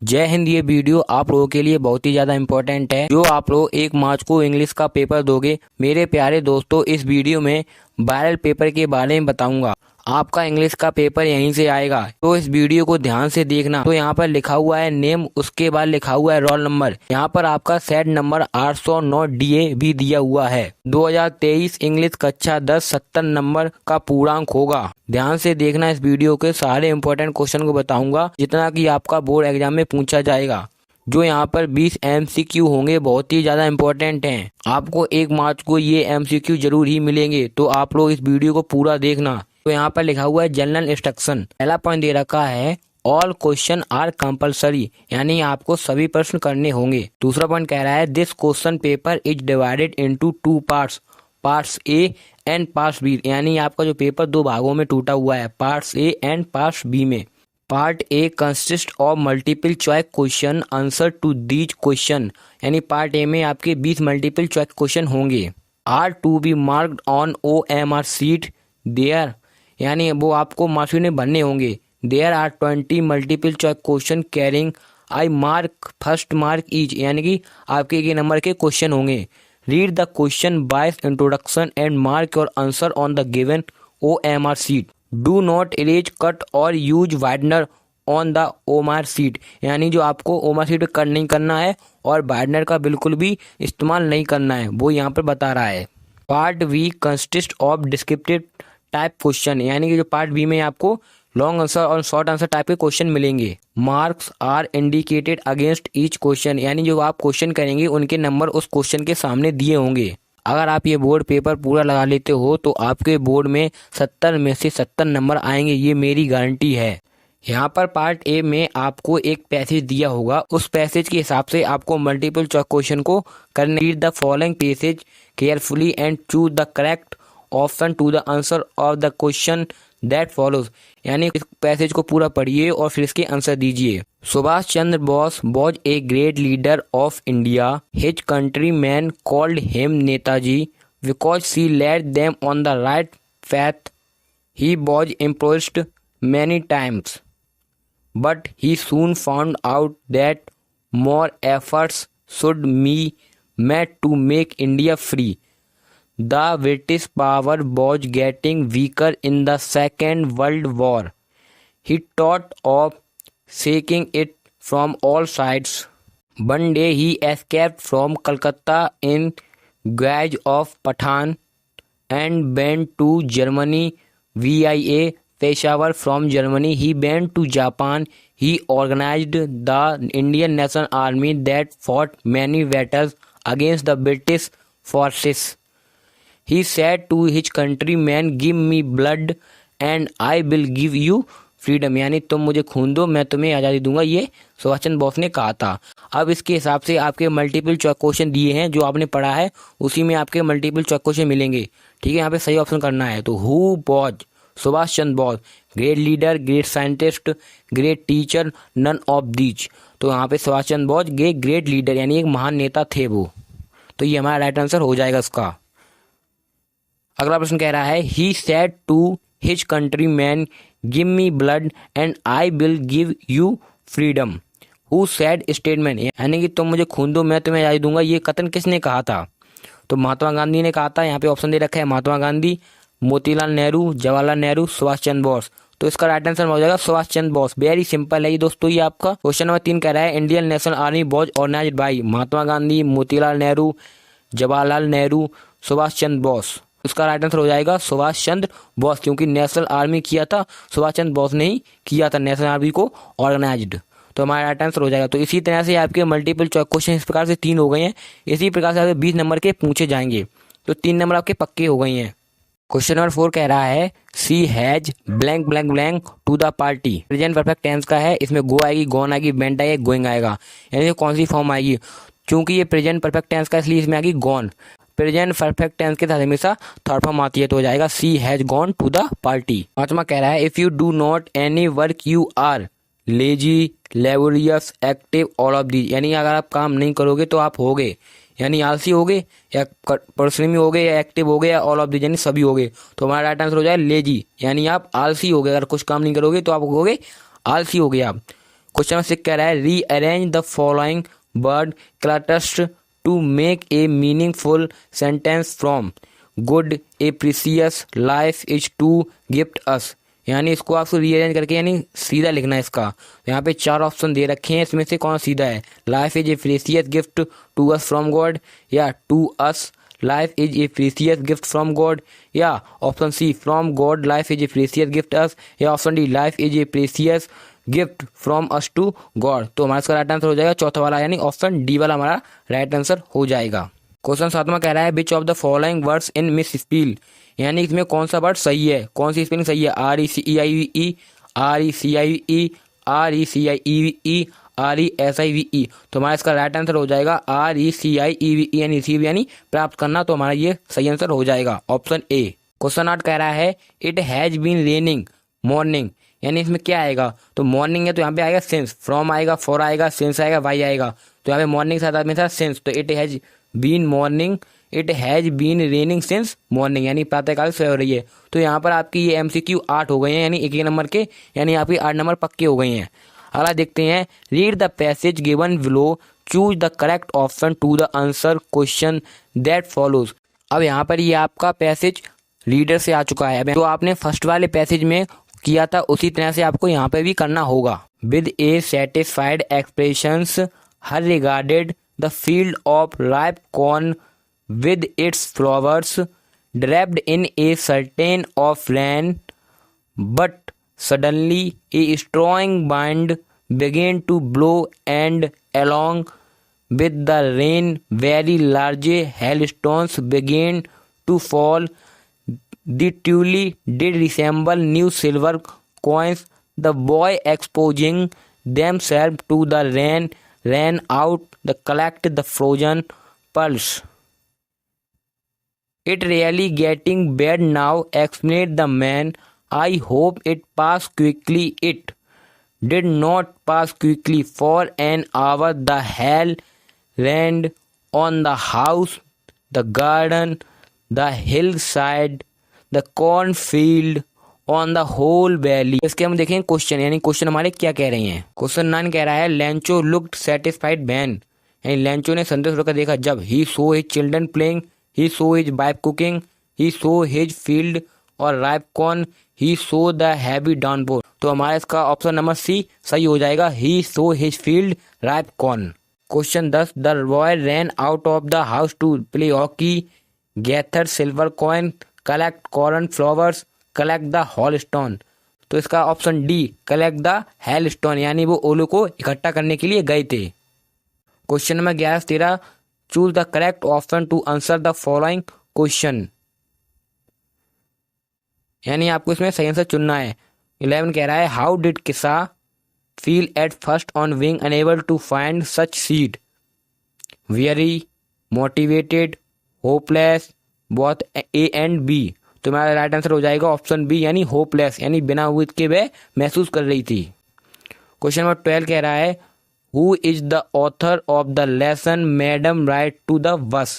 जय हिंद। ये वीडियो आप लोगों के लिए बहुत ही ज़्यादा इम्पोर्टेंट है। जो आप लोग 1 मार्च को इंग्लिश का पेपर दोगे, मेरे प्यारे दोस्तों, इस वीडियो में वायरल पेपर के बारे में बताऊंगा। आपका इंग्लिश का पेपर यहीं से आएगा, तो इस वीडियो को ध्यान से देखना। तो यहाँ पर लिखा हुआ है नेम, उसके बाद लिखा हुआ है रोल नंबर। यहाँ पर आपका सेट नंबर 809 DA भी दिया हुआ है। 2023 इंग्लिश कक्षा 10 70 नंबर का पूर्णांक होगा। ध्यान से देखना, इस वीडियो के सारे इम्पोर्टेंट क्वेश्चन को बताऊंगा जितना कि आपका बोर्ड एग्जाम में पूछा जाएगा। जो यहाँ पर 20 MCQ होंगे, बहुत ही ज़्यादा इम्पोर्टेंट हैं। आपको 1 मार्च को ये MCQ जरूर ही मिलेंगे, तो आप लोग इस वीडियो को पूरा देखना। तो यहाँ पर लिखा हुआ है जनरल इंस्ट्रक्शन। पहला पॉइंट दे रखा है ऑल क्वेश्चन आर कंपलसरी, यानी आपको सभी प्रश्न करने होंगे। दूसरा पॉइंट कह रहा है this question paper is divided into 2 parts, parts A and parts b, यानी आपका जो पेपर 2 भागों में टूटा हुआ है, parts A and parts B में। Part A consist of multiple choice question answer to these question, यानी पार्ट ए में आपके 20 मल्टीपल चॉइस क्वेश्चन होंगे। Are to be marked on OMR sheet there, यानी वो आपको मार्कशीट में भरने होंगे। There are 20 multiple choice question carrying I mark first mark each, यानी कि आपके 1 नंबर के क्वेश्चन होंगे। Read the question bye introduction and mark your answer on the given OMR sheet. Do not erase cut or use whitener on the OMR sheet, यानी जो आपको OMR seat cut नहीं करना है और वाइडनर का बिल्कुल भी इस्तेमाल नहीं करना है, वो यहाँ पर बता रहा है। Part b consist of descriptive type question, यानी कि जो पार्ट बी में आपको लॉन्ग आंसर और शॉर्ट आंसर टाइप के क्वेश्चन मिलेंगे। Marks are indicated against each question, यानी जो आप क्वेश्चन करेंगे उनके नंबर उस क्वेश्चन के सामने दिए होंगे। अगर आप ये बोर्ड पेपर पूरा लगा लेते हो तो आपके बोर्ड में 70 में से 70 नंबर आएंगे, ये मेरी गारंटी है। यहाँ पर पार्ट ए में आपको एक पैसेज दिया होगा, उस पैसेज के हिसाब से आपको मल्टीपल चॉइस क्वेश्चन को करना। Read the following passage carefully and choose the correct option to the answer of the question that follows, यानी इस पैसेज को पूरा पढ़िए और फिर इसके आंसर दीजिए। Subhash Chandra Bose was a great leader of India. His countrymen called him Netaji because he led them on the right path. He was impressed many times, but he soon found out that more efforts should be made to make India free. The British power was getting weaker in the Second World War. He thought of shaking it from all sides. One day he escaped from Calcutta in guise of Pathan and went to Germany via Peshawar. From Germany he went to Japan. He organized the Indian National Army that fought many battles against the British forces. He said to his countrymen, give me blood and I will give you freedom, यानी तुम मुझे खून दो, मैं तुम्हें आज़ादी दूंगा, ये सुभाष चंद्र बोस ने कहा था। अब इसके हिसाब से आपके मल्टीपल चॉइस क्वेश्चन दिए हैं, जो आपने पढ़ा है उसी में आपके मल्टीपल चॉइस क्वेश्चन मिलेंगे। ठीक है, यहाँ पे सही ऑप्शन करना है। तो who was Subhash Chandra Bose, great leader, great scientist, great teacher, none of these. तो यहाँ पे सुभाष चंद्र बोस ग्रेट लीडर, यानी एक महान नेता थे वो। तो ये हमारा राइट आंसर हो जाएगा इसका। अगला प्रश्न कह रहा है he said to his countryman give me blood and I will give you freedom. Who said statement, यानी कि तुम मुझे खून दो, मैं तुम्हें आज़ादी दूंगा, ये कथन किसने कहा था? तो महात्मा गांधी ने कहा था। यहाँ पे ऑप्शन दे रखा है महात्मा गांधी, मोतीलाल नेहरू, जवाहरलाल नेहरू, सुभाष चंद्र बोस। तो इसका राइट आंसर हो जाएगा सुभाष चंद्र बोस। वेरी सिंपल है ये दोस्तों। ये आपका क्वेश्चन नंबर 3 कह रहा है Indian National Army was organized by Mahatma Gandhi, Motilal Nehru, Jawaharlal Nehru, Subhash Chandra Bose. उसका राइट आंसर हो जाएगा सुभाष चंद्र बोस, क्योंकि नेशनल आर्मी किया था सुभाष चंद्र बोस ने ही किया था, नेशनल आर्मी को ऑर्गेनाइज्ड। तो हमारा राइट आंसर हो जाएगा। तो इसी तरह से आपके मल्टीपल चॉइस क्वेश्चन इस प्रकार से 3 हो गए हैं। इसी प्रकार से आपके 20 नंबर के पूछे जाएंगे, तो 3 नंबर आपके पक्के हो गए हैं। क्वेश्चन नंबर 4 कह रहा है she has blank blank blank to the party. Present perfect tense का है, इसमें गो आएगी, गॉन आएगी, वेंट आएगी, गोइंग आएगा, यानी कौन सी फॉर्म आएगी? क्योंकि ये प्रेजेंट परफेक्ट टेंस का, इसलिए इसमें आएगी गॉन। प्रेजेंट परफेक्ट टेंस के साथ हमेशा थर्ड फॉर्म आती है, तो हो जाएगा she has gone to the party. पांचवा कह रहा है if you do not any work you are lazy, laborious, active, all of these, यानी अगर आप काम नहीं करोगे तो आप होगे, यानी आलसी होगे या परिश्रमी होगे या एक्टिव होगे या ऑल ऑफ दीज, यानी सभी होगे। तो हमारा राइट आंसर हो जाएगा लेजी, यानी आप आलसी होगे। अगर कुछ काम नहीं करोगे तो आप होगे आलसी होगे आप। क्वेश्चन नंबर 6 कह रहा है rearrange the following word clusters to make a meaningful sentence from good a precious life is to gift us. यानी इसको आपको रीअरेंज करके यानी सीधा लिखना है इसका। यहाँ पे 4 ऑप्शन दे रखे हैं, इसमें से कौन सीधा है? Life is a precious gift to us from God, या to us life is a precious gift from God, या option C from God life is a precious gift us, या option D life is a precious gift from us to God. तो हमारा इसका right answer हो जाएगा चौथा वाला, यानी ऑप्शन डी वाला हमारा राइट आंसर हो जाएगा। क्वेश्चन 7वां कह रहा है which of the following words in miss spell, यानी इसमें कौन सा वर्ड सही है, कौन सी स्पेलिंग सही है? RECIVE, RECIVE, RECIEVE, RESIVE। तो हमारा इसका राइट आंसर हो जाएगा RECIEVE, यानी रिसीव यानी प्राप्त करना। तो हमारा ये सही आंसर हो जाएगा ऑप्शन ए। क्वेश्चन 8 कह रहा है it has been raining morning, यानी इसमें क्या आएगा? तो मॉर्निंग है तो यहाँ पे आएगा सिंस, फ्रॉम आएगा, फॉर आएगा, सिंस आएगा, वाई आएगा। तो यहाँ पे मॉर्निंग साथ में था सिंस, तो it has been morning, it has been raining since morning, यानी प्रातःकाल से हो रही है। तो यहाँ पर आपकी ये MCQ 8 हो गए हैं, यानी एक नंबर के, यानी आपकी 8 नंबर पक्के हो गए हैं। अगला देखते हैं read the passage given below, choose the correct option to the answer question that follows. अब यहाँ पर ये आपका पैसेज रीडर से आ चुका है। अब तो आपने फर्स्ट वाले पैसेज में किया था उसी तरह से आपको यहाँ पे भी करना होगा। With A satisfied expressions her regarded the field of ripe corn with its flowers draped in a curtain of rain, but suddenly a strong wind began to blow, and along with the rain very large hailstones began to fall. The truly did resemble new silver coins. The boy, exposing themselves to the rain, ran out to collect the frozen pearls. It really getting bad now, exclaimed the man. I hope it pass quickly. It did not pass quickly. For an hour the hail rained on the house, the garden, the hillside, the cornfield, on the whole valley. इसके हम देखें question, यानी question हमारे क्या कह रहे हैं। Question 9 कह रहा है लैंचो लुक्ड सेटिस्फाइड वैन, यानी लैंचो ने संतुष्ट होकर देखा जब he saw his children playing, he saw his wife cooking, he saw his field और ripe corn, he saw the heavy downpour। तो हमारा इसका ऑप्शन नंबर सी सही हो जाएगा, he saw his field ripe corn। Question 10 the boy ran out of the house to play hockey, gather silver coin, collect corn flowers, collect the hailstone। तो इसका option D collect the hailstone, यानी वो ओलो को इकट्ठा करने के लिए गए थे। Question number 11-13 choose the correct option to answer the following question, यानी आपको इसमें सही आंसर चुनना है। 11 कह रहा है how did Kisa feel at first on being unable to find such seed, very, motivated, hopeless, both a and b. तो मेरा राइट आंसर हो जाएगा ऑप्शन बी, यानी होपलेस, यानी बिना उम्मीद के वह महसूस कर रही थी। क्वेश्चन नंबर 12 कह रहा है Who is the author of the lesson Madam Write to the Bus,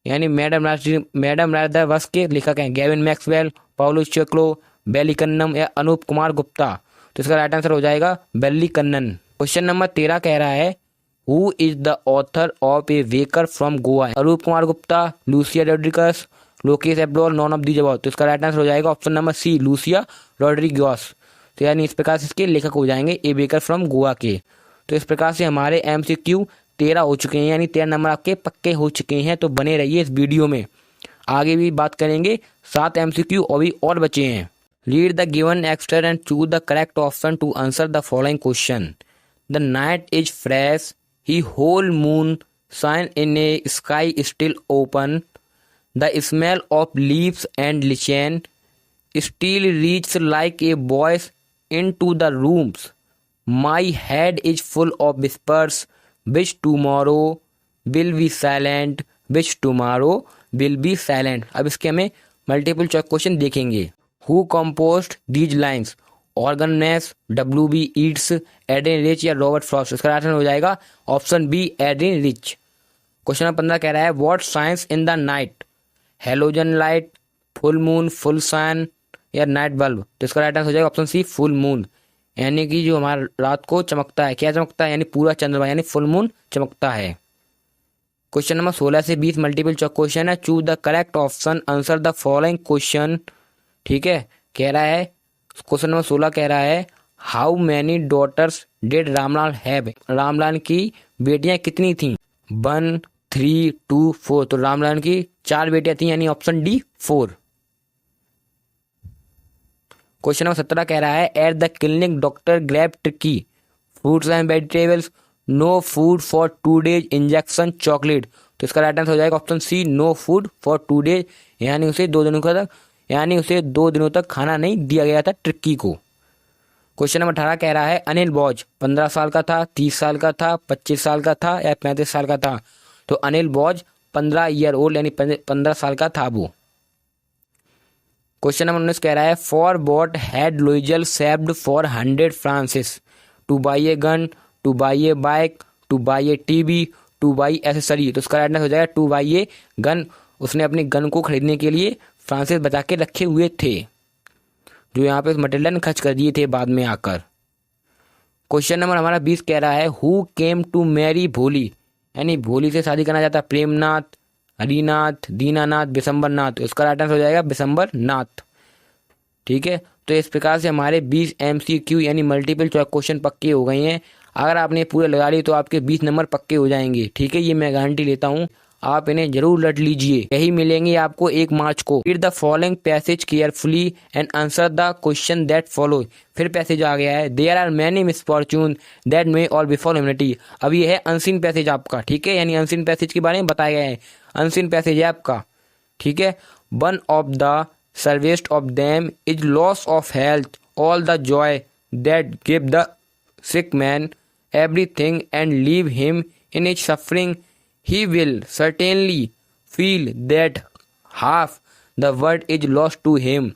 यानी मैडम राइट द बस के लेखक हैं गेविन मैक्सवेल, पाउलो चेक्लो, बेलिकन्नम या अनूप कुमार गुप्ता। तो इसका राइट आंसर हो जाएगा बेलिकन्नन। क्वेश्चन नंबर 13 कह रहा है who is the author of a baker from Goa, Anup Kumar Gupta, Lucia Rodrigues, Lokesh Abrol, none of the जवाब। तो इसका राइट आंसर हो जाएगा option number C Lucia Rodrigues. तो यानी इस प्रकार से इसके लेखक हो जाएंगे ए बेकर फ्रॉम गोवा के। तो इस प्रकार से हमारे MCQ 13 हो चुके हैं, यानी 13 नंबर आपके पक्के हो चुके हैं। तो बने रहिए इस वीडियो में, आगे भी बात करेंगे। 7 MCQ अभी और बचे हैं। Read the given extract and choose the correct option to answer the following question. The night is fresh, he whole moon shine in a sky still open, the smell of leaves and lichen still reach like a voice into the rooms, my head is full of whispers, which tomorrow will be silent, which tomorrow will be silent। अब इसके हमें multiple choice question देखेंगे। Who composed these lines? ऑर्गन Nash, WB Yeats, Adrienne Rich या Robert Frost. इसका answer हो जाएगा option B Adrienne Rich. Question number 15 कह रहा है what shines in the night, halogen light, full moon, full sun या नाइट बल्ब। तो इसका राइट आंसर हो जाएगा ऑप्शन सी फुल मून, यानी कि जो हमारा रात को चमकता है, क्या चमकता है, यानी पूरा चंद्रमा यानी फुल मून चमकता है। क्वेश्चन नंबर 16 से 20 मल्टीपल चॉइस क्वेश्चन है। Choose the correct option, answer the following question. ठीक है, कह रहा है क्वेश्चन नंबर 16 कह रहा है how many daughters did Ramlal have. Ramlal की बेटियां कितनी थी? 1, 3, 2, 4। तो रामलाल की 4 बेटियां थी, यानी ऑप्शन डी 4। क्वेश्चन नंबर 17 कह रहा है at the clinic doctor grape tricky fruits and vegetables, no food for 2 days, injection chocolate. तो इसका राइट आंसर हो जाएगा option c, no food for 2 days, यानी उसे 2 दिनों तक खाना नहीं दिया गया था ट्रिक्की को। क्वेश्चन नंबर 18 कह रहा है अनिल बॉज 15 साल का था, 30 साल का था, 25 साल का था या 35 साल का था? तो अनिल बॉज 15 ईयर ओल्ड यानी 15 साल का था वो। क्वेश्चन नंबर 19 कह रहा है for what had Loisel saved for 100 francs, to buy a gun, to buy a bike, to buy a TV, to buy accessory. तो इसका राइट आंसर हो जाएगा टू बाई ए गन। उसने अपनी गन को खरीदने के लिए फ्रांसिस बचा के रखे हुए थे, जो यहाँ पे मटेरियल ने खर्च कर दिए थे बाद में आकर। क्वेश्चन नंबर हमारा 20 कह रहा है हु केम टू मैरी भोली, यानी भोली से शादी करना चाहता प्रेमनाथ, हरिनाथ, दीनानाथ, बिशंबरनाथ। तो इसका राइट आंसर हो जाएगा बिशंबरनाथ। ठीक है, तो इस प्रकार से हमारे 20 MCQ यानी मल्टीपल चॉइस क्वेश्चन पक्के हो गए हैं। अगर आपने पूरे लगा लिए तो आपके 20 नंबर पक्के हो जाएंगे। ठीक है, ये मैं गारंटी लेता हूँ, आप इन्हें जरूर लट लीजिए। यही मिलेंगे आपको 1 मार्च को। Read the following passage carefully and answer the question that follow. फिर पैसेज आ गया है there are many misfortune that may all befall humanity. अब ये है अनसीन पैसेज आपका। ठीक है, यानी अनसीन पैसेज के बारे में बताया गया है, अनसीन पैसेज है आपका। ठीक है, one of the severest of them is loss of health, all the joy that give the sick man everything and leave him in his suffering, he will certainly feel that half the world is lost to him.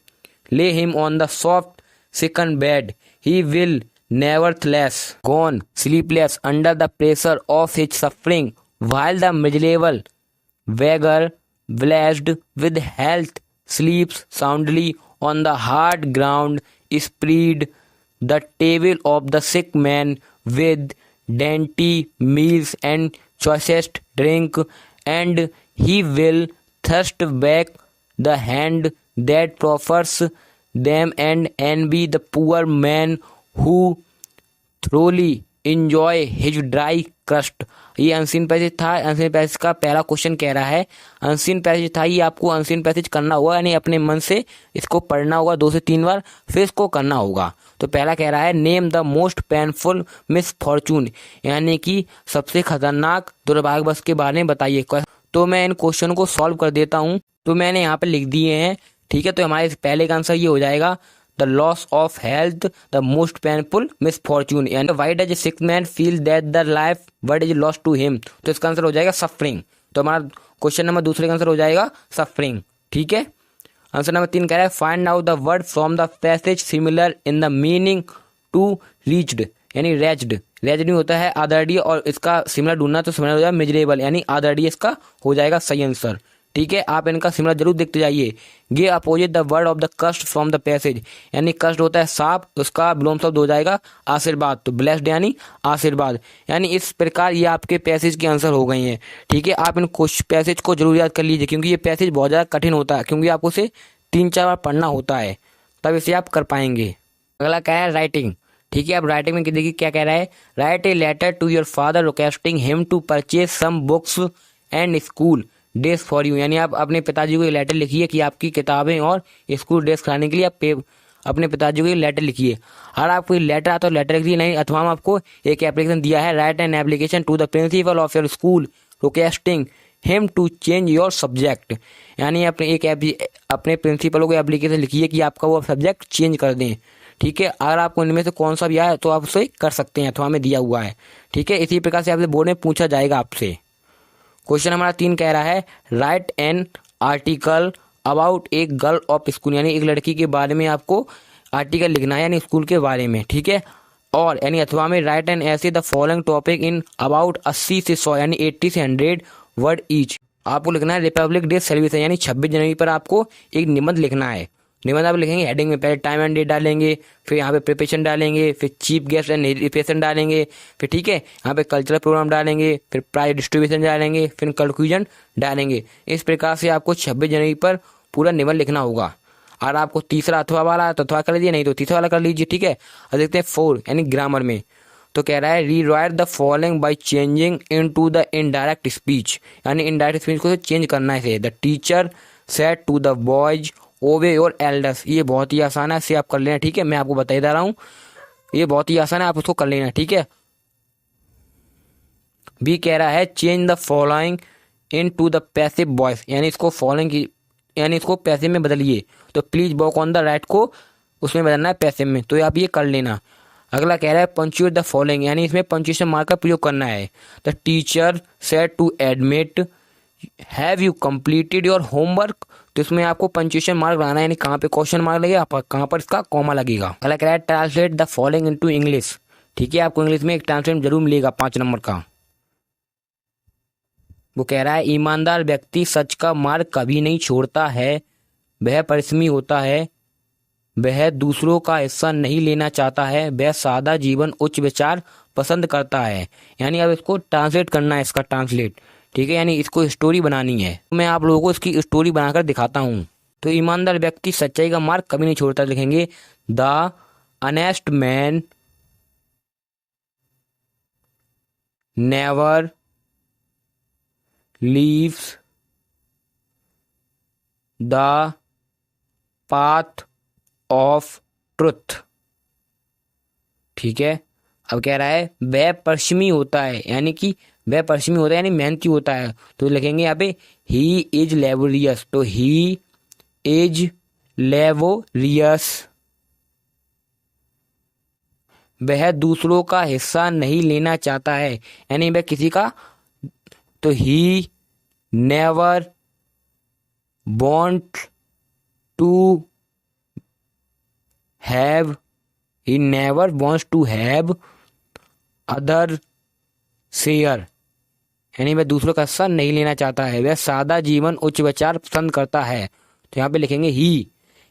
Lay him on the soft second bed, he will nevertheless gone sleepless under the pressure of his suffering, while the miserable beggar blessed with health sleeps soundly on the hard ground, spread the table of the sick man with dainty meals and choicest drink, and he will thrust back the hand that proffers them and envy the poor man who thoroughly enjoy his dry crust। ये unseen passage था। Unseen passage का पहला question कह रहा है, unseen passage था ये, आपको अनसीन पैसेज करना होगा, यानी अपने मन से इसको पढ़ना होगा 2 से 3 बार, फिर इसको करना होगा। तो पहला कह रहा है name the most painful misfortune, यानी कि सबसे खतरनाक दुर्भाग्यवश के बारे में बताइए। तो मैं इन क्वेश्चन को सॉल्व कर देता हूँ, तो मैंने यहाँ पे लिख दिए हैं। ठीक है, तो हमारे पहले का आंसर ये हो जाएगा the loss of health, the most painful misfortune, यानी why does a sick man feel that the life what is lost to him. तो इसका आंसर हो जाएगा सफरिंग। तो हमारा क्वेश्चन नंबर दूसरे का आंसर हो जाएगा सफरिंग। ठीक है, आंसर नंबर 3 कह रहा है find out the word from the passage similar in the meaning to reached, यानी रेज्ड। रेज्ड होता है आदरणीय, और इसका सिमिलर ढूंढना, तो सिमिलर हो जाएगा मिजरेबल, यानी आदरणीय इसका हो जाएगा सही आंसर। ठीक है, आप इनका सिमिलर जरूर देखते जाइए। Give opposite the word of the cursed from the passage, यानी कस्ट होता है साप, उसका विलोम शब्द हो जाएगा आशीर्वाद, तो ब्लेस्ड यानी आशीर्वाद। यानी इस प्रकार ये आपके पैसेज के आंसर हो गए हैं। ठीक है, आप इन पैसेज को जरूर याद कर लीजिए, क्योंकि ये पैसेज बहुत ज़्यादा कठिन होता है, क्योंकि आपको इसे 3-4 बार पढ़ना होता है, तब इसे आप कर पाएंगे। अगला क्या है राइटिंग। ठीक है, अब राइटिंग में देखिए क्या कह रहा है, write a letter to your father requesting him to purchase some books and school dress for you, यानी आप अपने पिताजी को ये लेटर लिखिए कि आपकी किताबें और स्कूल ड्रेस कराने के लिए आप अपने पिताजी को ये लेटर लिखिए। अगर आपको ये लेटर आता तो लेटर लिखिए, नहीं अथवा आपको एक एप्लीकेशन दिया है, write an application to the principal of your school requesting him to change your subject, यानी अपने प्रिंसिपल को एप्लीकेशन लिखिए कि आपका वो सब्जेक्ट चेंज कर दें। ठीक है, अगर आपको इनमें से कौन सा भी आया तो आप उसे कर सकते हैं, अथवा में दिया हुआ है। ठीक है, इसी प्रकार से आपसे बोर्ड में पूछा जाएगा आपसे। क्वेश्चन हमारा 3 कह रहा है write an article about a girl of school, यानी एक लड़की के बारे में आपको आर्टिकल लिखना है, यानी स्कूल के बारे में। ठीक है, और यानी अथवा में राइट एन ऐसे the following topic in about 80 से 100, यानी 80 से 100 वर्ड ईच। आपको लिखना है रिपब्लिक डे सेलिब्रेशन, यानी 26 जनवरी पर आपको एक निबंध लिखना है। निबंध आप लिखेंगे हेडिंग में पहले टाइम एंड डेट डालेंगे, फिर यहाँ पे प्रिपरेशन डालेंगे, फिर चीफ गेस्ट एंड रिप्रेजेंटेशन डालेंगे, फिर ठीक है यहाँ पे कल्चरल प्रोग्राम डालेंगे, फिर प्राइज डिस्ट्रीब्यूशन डालेंगे, फिर कंक्लूजन डालेंगे। इस प्रकार से आपको 26 जनवरी पर पूरा निबंध लिखना होगा। और आपको तीसरा अथवा वाला है तो अथवा कर लीजिए, नहीं तो तीसरा वाला कर लीजिए, ठीक है। और देखते हैं 4 यानी ग्रामर में, तो कह रहा है rewrite the following by changing into the indirect speech, यानी इनडायरेक्ट स्पीच को चेंज करना है। The teacher said to the boys obey your elders, ये बहुत ही आसान है, इसे आप कर लेना, ठीक है। मैं आपको बता ही दे रहा हूँ, ये बहुत ही आसान है, आप उसको कर लेना, ठीक है। बी कह रहा है change the following into the passive voice, यानी इसको फॉलोइंग की यानी इसको पैसिव में बदलिए, तो please walk on the right को उसमें बदलना है पैसिव में, तो आप ये कर लेना। अगला कह रहा है पंक्चुएट द फॉलोइंग, यानी इसमें पंक्चुएशन मार्क का प्रयोग करना है। The teacher said to admit have you completed your homework, तो इसमें आपको पंक्चुएशन मार्क लगाना है, यानी कहाँ पे क्वेश्चन मार्क लगेगा, कहाँ पर इसका कॉमा लगेगा। अगला कह रहा है translate the following into English, ठीक है। आपको इंग्लिश में एक ट्रांसलेट जरूर मिलेगा 5 नंबर का। वो कह रहा है ईमानदार व्यक्ति सच का मार्ग कभी नहीं छोड़ता है, वह परिश्रमी होता है, वह दूसरों का हिस्सा नहीं लेना चाहता है, वह सादा जीवन उच्च विचार पसंद करता है। यानी अब इसको ट्रांसलेट करना है, इसका ट्रांसलेट, ठीक है, यानी इसको स्टोरी बनानी है। मैं आप लोगों को इसकी स्टोरी बनाकर दिखाता हूँ। तो ईमानदार व्यक्ति सच्चाई का मार्ग कभी नहीं छोड़ता, लिखेंगे the honest man never leaves the path of truth, ठीक है। अब कह रहा है वह परिश्रमी होता है, यानी कि वह परिश्रमी होता है यानी मेहनती होता है, तो लिखेंगे यहाँ पे ही इज लेबोरियस, तो ही इज लेबोरियस। वह दूसरों का हिस्सा नहीं लेना चाहता है, यानी वह किसी का, तो he never want to have, he never wants to have other share, यानी वह दूसरों का हिस्सा नहीं लेना चाहता है। वह सादा जीवन उच्च विचार पसंद करता है, तो यहाँ पे लिखेंगे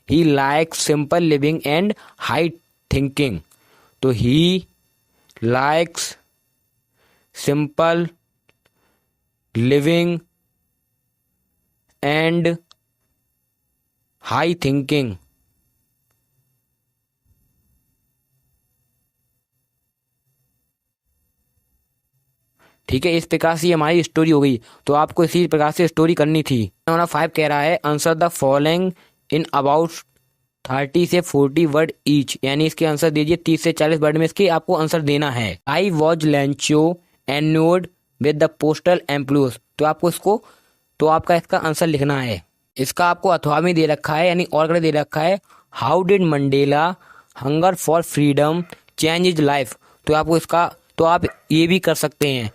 he likes simple living and high thinking, तो he likes simple living and high thinking। ठीक है, इस प्रकार से हमारी स्टोरी हो गई, तो आपको इसी प्रकार से स्टोरी करनी थी। नंबर 5 कह रहा है answer the following in about 30 से 40 वर्ड ईच, यानी इसके आंसर दीजिए 30 से 40 वर्ड में इसके आपको आंसर देना है। I was Lencho annoyed with the postal employees, तो आपको इसको, तो आपका इसका आंसर लिखना है। इसका आपको अथवा में दे रखा है, यानी और दे रखा है how did Mandela hunger for freedom change is life, तो आपको इसका, तो आप ये भी कर सकते हैं।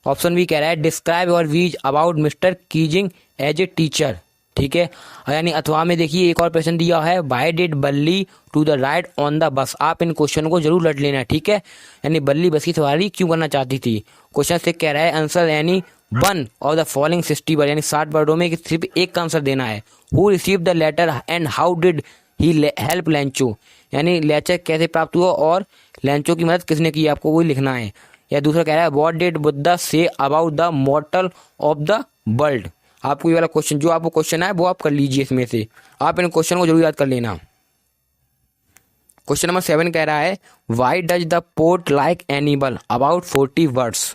ऑप्शन बी कह रहा है describe your views about mister Keesing as a teacher, ठीक है। यानी अथवा में देखिए एक और प्रश्न दिया है why did Balli to the ride on the bus, आप इन क्वेश्चन को जरूर लट लेना, ठीक है। यानी बल्ली बस की सवारी क्यों करना चाहती थी। क्वेश्चन से कह रहा है आंसर यानी 1 ऑफ द फॉलोइंग 60 वर्ड, यानी 60 वर्डों में सिर्फ एक का आंसर देना है। Who receive the letter and how did he help Lencho, यानी लेटर कैसे प्राप्त हुआ और लैंचो की मदद किसने की, आपको वही लिखना है। या दूसरा कह रहा है what did Buddha say about the मॉर्टल of the world, आपको ये वाला क्वेश्चन, जो आपको क्वेश्चन है वो आप कर लीजिए, इसमें से आप इन क्वेश्चन को जरूर याद कर लेना। क्वेश्चन नंबर 7 कह रहा है why does the port like animal about 40 words,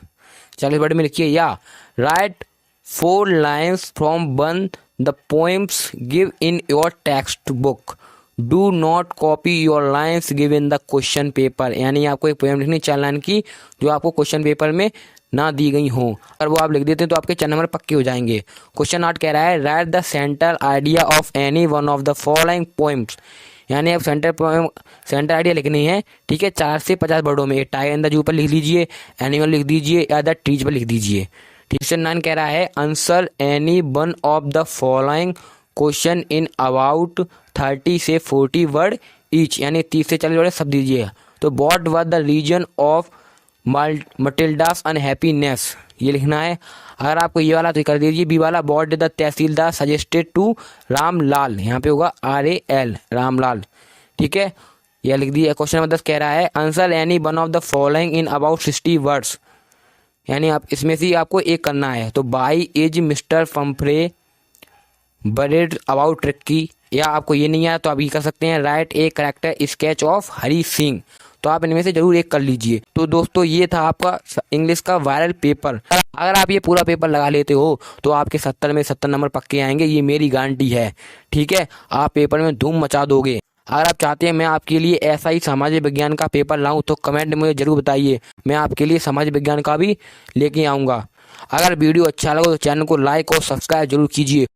40 word में लिखिए। या right 4 lines from one the poems give in your text book, do not copy your lines give in the question paper, यानी आपको एक poem लिखनी 4 line की जो आपको क्वेश्चन पेपर में ना दी गई हो, अगर वो आप लिख देते हैं तो आपके 4 नंबर पक्के हो जाएंगे। क्वेश्चन 8 कह रहा है right the central idea of any one of the following poems, यानी आप सेंटर आइडिया लिखनी है, ठीक है, 4 से 50 वर्डों में। टाइगर इन द जू पर लिख लीजिए, एनिमल लिख दीजिए, या द ट्रीज पर लिख दीजिए। क्वेश्चन 9 कह रहा है answer any one of the following question in about 30 से 40 वर्ड ईच, यानी 30 से 40 वर्ड सब दीजिए। तो what was the reason of Matilda's unhappiness, ये लिखना है। अगर आपको ये वाला तो कर दीजिए। बी वाला, what did the tehsildar suggested to Ramlal, यहाँ पे होगा RAL, रामलाल। ठीक है, यह लिख दिया। क्वेश्चन नंबर 10 कह रहा है answer any one of the following in about 60 words, यानी आप इसमें से आपको एक करना है। तो why is mister Pumphrey worried about Tricki, या आपको ये नहीं आया तो आप ये कर सकते हैं write a character sketch of Hari Singh. तो आप इनमें से जरूर एक कर लीजिए। तो दोस्तों ये था आपका इंग्लिश का वायरल पेपर। अगर आप ये पूरा पेपर लगा लेते हो तो आपके 70 में 70 नंबर पक्के आएंगे, ये मेरी गारंटी है। ठीक है, आप पेपर में धूम मचा दोगे। अगर आप चाहते हैं मैं आपके लिए ऐसा ही सामाजिक विज्ञान का पेपर लाऊं तो कमेंट में मुझे जरूर बताइए, मैं आपके लिए सामाजिक विज्ञान का भी लेके आऊँगा। अगर वीडियो अच्छा लगा तो चैनल को लाइक और सब्सक्राइब जरूर कीजिए।